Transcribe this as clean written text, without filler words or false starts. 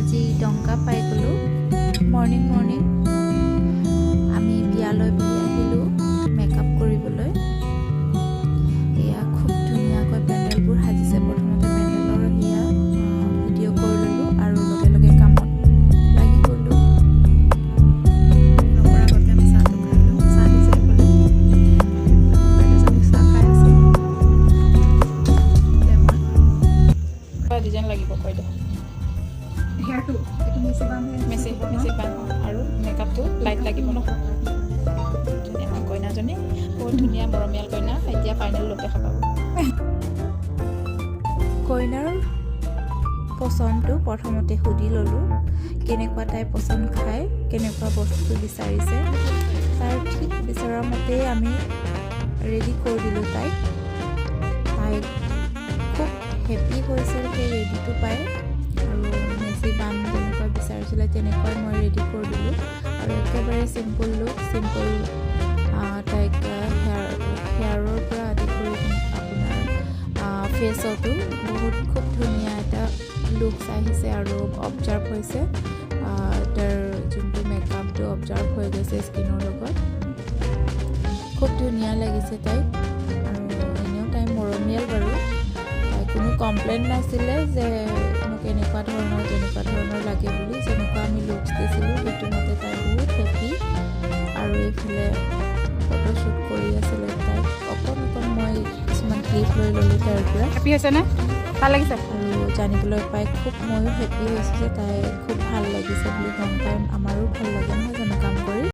আজি ডংকা পাই গ'লোঁ মৰ্ণিং আমি বিয়ালৈ বুলি আহিলোঁ মেকআপ কৰিবলৈ। এয়া খুব ধুনীয়াকৈ পেণ্ডেলবোৰ সাজিছে। প্ৰথমতে পেণ্ডেলৰ এয়া ভিডিঅ' কৰি ল'লোঁ আৰু লগে লগে কামত লাগি গ'লোঁ। লগৰ আগতে আমি চাহটো খাই লওঁ। চাহ দিছে এইফালে চাহ খাই আছে। ডিজাইন লাগিব কৈ দিওঁ হেয়াৰটো এইটো মেচি বান্ধ আৰু মেকআপটো লাইট লাগিব ন। ধুনীয়া কইনাজনী বহুত ধুনীয়া মৰমীয়াল কইনা। এতিয়া ফাইনেল লুক দেখা পাব। কইনাৰ পচন্দটো প্ৰথমতে সুধি ল'লোঁ, কেনেকুৱা তাই পচন্দ খায়, কেনেকুৱা বস্তু বিচাৰিছে। তাই ঠিক বিচৰা মতেই আমি ৰেডি কৰি দিলোঁ তাইক। তাই খুব হেপী হৈছিল সেই ৰেডিটো পাই আৰু মেচি বান যেনেকুৱা বিচাৰিছিলে তেনেকুৱাই মই ৰেডি কৰি দিলোঁ আৰু একেবাৰে চিম্পুল লুক, চিম্পুল তাইক হেয়াৰৰ পৰা আদি কৰি আপোনাৰ ফেচতো বহুত খুব ধুনীয়া এটা লুক আহিছে আৰু অবজাৰ্ভ হৈছে। তাৰ যোনটো মেকআপটো অবজাৰ্ভ হৈ গৈছে স্কিনৰ লগত, খুব ধুনীয়া লাগিছে তাইক। আৰু এনেও তাই মৰমীয়াল বাৰু। তাই কোনো কমপ্লেইন নাছিলে যে মোক এনেকুৱা ধৰণৰ তেনেকুৱা ধৰণৰ লাগে বুলি। যেনেকুৱা আমি লুকছ দিছিলোঁ সেইটো মতে তাই বহুত হেপী। আৰু এইফালে ফটোশ্বুট কৰি আছিলে তাইক। অকণ মই কিছুমান ক্লিপ লৈ ল'লোঁ তাইৰ পৰা। হেপী হৈছেনে? ভাল লাগিছে? আৰু জানিবলৈ পাই খুব ময়ো হেপী হৈছোঁ যে তাই খুব ভাল লাগিছে বুলি গম পাই। আমাৰো ভাল লাগে নহয় জানো কাম